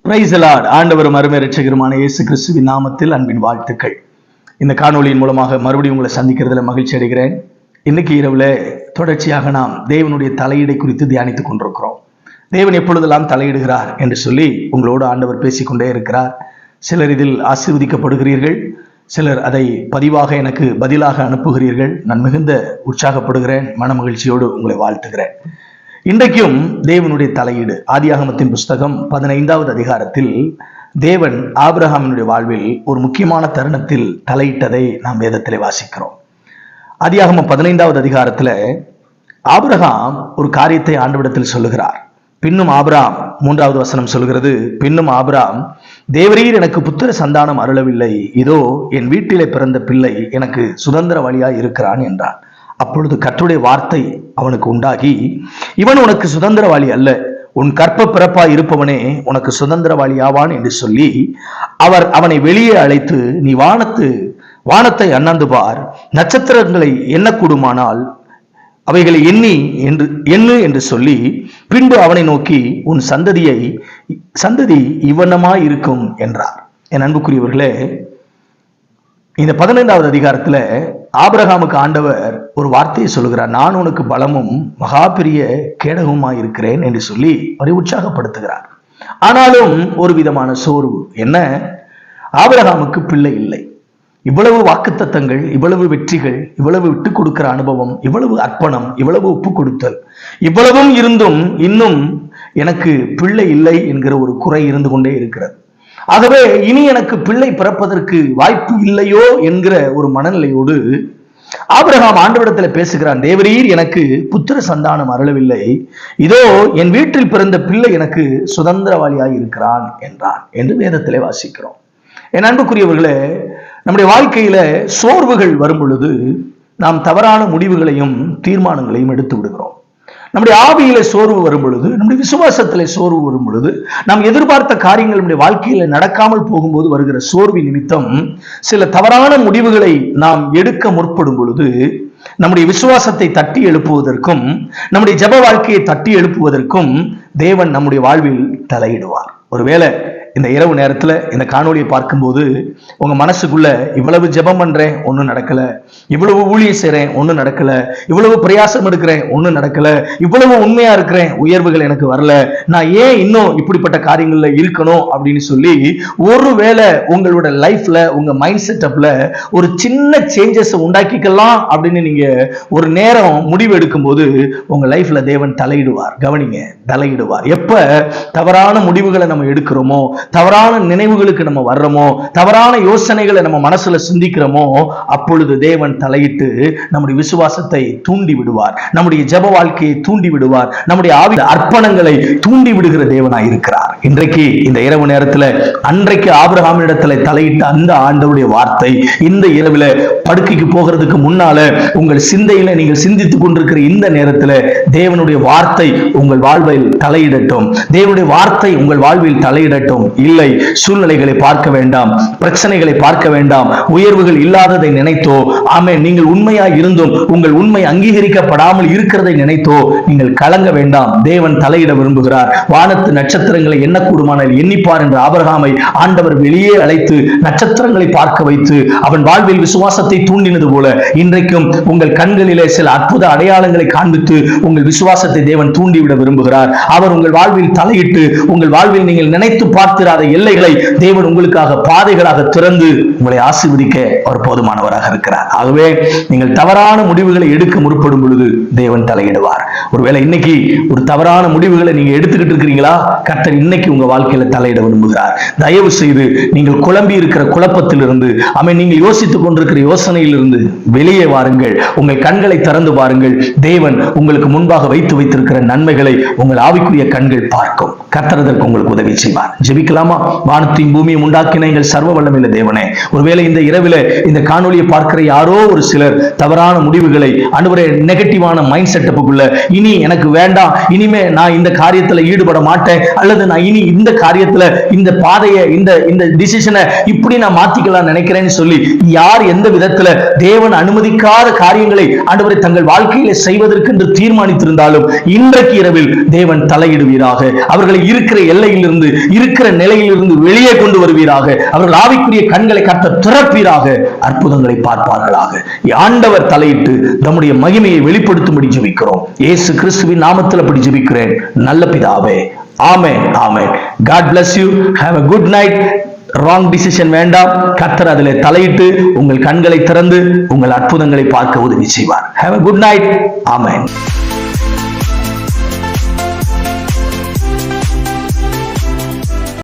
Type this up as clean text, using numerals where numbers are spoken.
Praise the Lord. ஆண்டவரும் அருமை இரட்சகருமான இயேசு கிறிஸ்துவின் நாமத்தில் அன்பின் வாழ்த்துக்கள். இந்த காணொளியின் மூலமாக மறுபடியும் உங்களை சந்திக்கிறதுல மகிழ்ச்சி அடைகிறேன். இன்னைக்கு இரவுல தொடர்ச்சியாக நாம் தேவனுடைய தலையீடை குறித்து தியானித்துக் கொண்டிருக்கிறோம். தேவன் எப்பொழுதெல்லாம் தலையிடுகிறார் என்று சொல்லி உங்களோடு ஆண்டவர் பேசிக்கொண்டே இருக்கிறார். சிலர் இதில் ஆசீர்வதிக்கப்படுகிறீர்கள், சிலர் அதை பதிவாக எனக்கு பதிலாக அனுப்புகிறீர்கள். நான் மிகுந்த உற்சாகப்படுகிறேன், மன மகிழ்ச்சியோடு உங்களை வாழ்த்துகிறேன். இன்றைக்கும் தேவனுடைய தலையீடு. ஆதியாகமத்தின் புஸ்தகம் 15வது அதிகாரத்தில் தேவன் ஆபிரகாமினுடைய வாழ்வில் ஒரு முக்கியமான தருணத்தில் தலையிட்டதை நாம் வேதத்திலே வாசிக்கிறோம். ஆதியாகமம் 15வது அதிகாரத்துல ஆபிரகாம் ஒரு காரியத்தை ஆண்டவரிடத்தில் சொல்லுகிறார். பின்னும் ஆபிரகாம், 3வது வசனம் சொல்கிறது, பின்னும் ஆபிரகாம், தேவரீர் எனக்கு புத்திர சந்தானம் அருளவில்லை, இதோ என் வீட்டிலே பிறந்த பிள்ளை எனக்கு சுதந்திரவாளியாய் இருக்கிறான் என்றான். அப்பொழுது கர்த்தருடைய வார்த்தை அவனுக்கு உண்டாகி, இவன் உனக்கு சுதந்திரவாளி அல்ல, உன் கற்ப பிறப்பாய் இருப்பவனே உனக்கு சுதந்திரவாளி ஆவான் என்று சொல்லி அவர் அவனை வெளியே அழைத்து, நீ வானத்தை அண்ணாந்து பார், நட்சத்திரங்களை எண்ணக்கூடுமானால் அவைகளை எண்ணு என்று சொல்லி, பின்பு அவனை நோக்கி, உன் சந்ததி இவ்வண்ணமாய் இருக்கும் என்றார். என் அன்புக்குரியவர்களே, இந்த 15வது அதிகாரத்துல ஆபிரகாமுக்கு ஆண்டவர் ஒரு வார்த்தையை சொல்லுகிறார். நான் உனக்கு பலமும் மகா பெரிய கேடகமாய் இருக்கிறேன் என்று சொல்லி அவரை உற்சாகப்படுத்துகிறார். ஆனாலும் ஒரு விதமான சோர்வு. என்ன? ஆபிரகாமுக்கு பிள்ளை இல்லை. இவ்வளவு வாக்குத்தத்தங்கள், இவ்வளவு வெற்றிகள், இவ்வளவு விட்டு கொடுக்கிற அனுபவம், இவ்வளவு அர்ப்பணம், இவ்வளவு ஒப்பு கொடுத்தல், இவ்வளவும் இருந்தும் இன்னும் எனக்கு பிள்ளை இல்லை என்கிற ஒரு குறை இருந்து கொண்டே இருக்கிறது. ஆகவே இனி எனக்கு பிள்ளை பிறப்பதற்கு வாய்ப்பு இல்லையோ என்கிற ஒரு மனநிலையோடு ஆபிரகாம் ஆண்டவரிடத்தில் பேசுகிறான். தேவரீர் எனக்கு புத்திர சந்தானம் அருளவில்லை, இதோ என் வீட்டில் பிறந்த பிள்ளை எனக்கு சுதந்திரவாளியாய் இருக்கிறான் என்றான் என்று வேதத்திலே வாசிக்கிறோம். என் அன்புக்குரியவர்களே, நம்முடைய வாழ்க்கையில சோர்வுகள் வரும் பொழுது நாம் தவறான முடிவுகளையும் தீர்மானங்களையும் எடுத்து விடுகிறோம். நம்முடைய ஆவியில சோர்வு வரும் பொழுது, நம்முடைய விசுவாசத்திலே சோர்வு வரும் பொழுது, நாம் எதிர்பார்த்த காரியங்கள் நம்முடைய வாழ்க்கையில நடக்காமல் போகும்போது வருகிற சோர்வு நிமித்தம் சில தவறான முடிவுகளை நாம் எடுக்க முற்படும் பொழுது நம்முடைய விசுவாசத்தை தட்டி எழுப்புவதற்கும் நம்முடைய ஜெப வாழ்க்கையை தட்டி எழுப்புவதற்கும் தேவன் நம்முடைய வாழ்வில் தலையிடுவார். ஒருவேளை இந்த இரவு நேரத்துல இந்த காணொலியை பார்க்கும்போது உங்க மனசுக்குள்ள, இவ்வளவு ஜெபம் பண்றேன் ஒன்னும் நடக்கல, இவ்வளவு ஊழியம் செய்றேன் ஒன்னும் நடக்கல, இவ்வளவு பிரயாசம் எடுக்கிறேன் ஒன்னும் நடக்கல, இவ்வளவு உண்மையா இருக்கிறேன் உயர்வுகள் எனக்கு வரல, நான் ஏன் இன்னும் இப்படிப்பட்ட காரியங்கள்ல இருக்கணும் அப்படின்னு சொல்லி ஒருவேளை உங்களோட லைஃப்ல, உங்க மைண்ட் செட்டப்ல ஒரு சின்ன சேஞ்சஸ் உண்டாக்கிக்கலாம் அப்படின்னு நீங்க ஒரு நேரம் முடிவு எடுக்கும் போது உங்க லைஃப்ல தேவன் தலையிடுவார். கவனிங்க, தலையிடுவார். எப்ப தவறான முடிவுகளை நம்ம எடுக்கிறோமோ, தவறான நினைவுகளுக்கு நம்ம வர்றோமோ, தவறான யோசனைகளை நம்ம மனசுல சிந்திக்கிறோமோ, அப்பொழுது தேவன் தலையிட்டு நம்முடைய விசுவாசத்தை தூண்டி விடுவார், நம்முடைய ஜெப வாழ்க்கையை தூண்டி விடுவார், நம்முடைய ஆவி அர்ப்பணங்களை தூண்டி விடுகிற தேவனாய் இருக்கிறார். இன்றைக்கு இந்த இரவு நேரத்துல அன்றைக்கு ஆபிரகாமிடத்துல தலையிட்ட அந்த ஆண்டவருடைய வார்த்தை இந்த இரவுல படுக்கைக்கு போகிறதுக்கு முன்னால உங்கள் சிந்தையில நீங்கள் சிந்தித்துக் கொண்டிருக்கிற இந்த நேரத்துல தேவனுடைய வார்த்தை உங்கள் வாழ்வில் தலையிடட்டும். தேவனுடைய வார்த்தை உங்கள் வாழ்வில் தலையிடட்டும். இல்லை, சூழ்நிலைகளை பார்க்க வேண்டாம், பிரச்சனைகளை பார்க்க வேண்டாம், உயர்வுகள் இல்லாததை நினைத்தோ, ஆமென், நீங்கள் உண்மையாய் இருந்தும் உங்கள் உண்மை அங்கீகரிக்கப்படாமல் இருக்கிறதை நினைத்தோ நீங்கள் கலங்க வேண்டாம். தேவன் தலையிட விரும்புகிறார். வானத்து நட்சத்திரங்களை எண்ணக்கூடுமானால் எண்ணிப்பார் என்ற ஆபிரகாமை ஆண்டவர் வெளியே அழைத்து நட்சத்திரங்களை பார்க்க வைத்து அவன் வாழ்வில் விசுவாசத்தை தூண்டினது போல இன்றைக்கும் உங்கள் கண்களிலே சில அற்புத அடையாளங்களை காண்பித்து உங்கள் விசுவாசத்தை தேவன் தூண்டிவிட விரும்புகிறார். அவர் உங்கள் வாழ்வில் தலையிட்டு உங்கள் வாழ்வில் நீங்கள் நினைத்து பார்த்திராத எல்லைகளை தேவன் உங்களுக்காக பாதைகளாக திறந்து உங்களை ஆசீர்வதிக்க அவர் போதுமானவராக இருக்கிறார். ஆகவே நீங்கள் தவறான முடிவுகளை எடுக்க முற்படும் பொழுது தேவன் தலையிடுவார். ஒருவேளை இன்னைக்கு ஒரு தவறான முடிவுகளை நீங்க எடுத்துக்கிட்டு இருக்கிறீங்களா? கர்த்தர் இன்னைக்கு உங்க வாழ்க்கையில தலையிட விரும்புகிறார். தயவு செய்து நீங்கள் குழம்பி இருக்கிற குழப்பத்திலிருந்து, நீங்கள் யோசித்துக் கொண்டிருக்கிற யோசனையிலிருந்து வெளியே வாருங்கள். உங்கள் கண்களை திறந்து பாருங்கள். தேவன் உங்களுக்கு முன்பாக வைத்திருக்கிற நன்மைகளை உங்கள் ஆவிக்குரிய கண்கள் பார்க்கும். கர்த்தர் அதற்கு உங்களுக்கு உதவி செய்வார். ஜெபிக்கலாமா? வானத்தையும் பூமியும் உண்டாக்கின எங்கள் சர்வ வல்லமையுள்ள தேவனே, ஒருவேளை இந்த இரவில இந்த காணொலியை பார்க்கிற யாரோ ஒரு சிலர் தவறான முடிவுகளை, ஆண்டவரே, நெகட்டிவான மைண்ட் செட்டப்புக்குள்ள, இனி எனக்கு வேண்டாம், இனிமே நான் இந்த காரியத்துல ஈடுபட மாட்டேன், அல்லது நான் இனி இந்த காரியத்துல இந்த பாதையை இந்த டிசிஷனை இப்படி நான் மாத்திக்கலாம் நினைக்கிறேன்னு சொல்லி யார் எந்த விதத்துல தேவன் அனுமதிக்காத காரியங்களை ஆண்டவரை தங்கள் வாழ்க்கையில செய்வதற்கு என்று தீர்மானித்திருந்தாலும் இன்றைக்கு இரவில் தேவன் தலையிடுவீராக. அவர்களை இருக்கிற எல்லையிலிருந்து, இருக்கிற நிலையிலிருந்து வெளியே கொண்டு வருவீராக. அவர்கள் ஆவிக்குரிய கண்களை கர்த்தர் திறப்பீராக, அற்புதங்களை பார்ப்பார்களாக. ஆண்டவர் தலையிட்டு தம்முடைய மகிமையை வெளிப்படுத்தும்படி ஜெபிக்கிறோம். இயேசு கிறிஸ்துவின் நாமத்தில் அப்படி ஜெபிக்கிறேன் நல்ல பிதாவே. ஆமென், ஆமென். God bless you. Have a good night. Wrong decision வேண்டாம். கர்த்தர் அதிலே தலையிட்டு உங்கள் கண்களை திறந்து உங்கள் அற்புதங்களை பார்க்க உதவி செய்வார். Have a good night. Amen.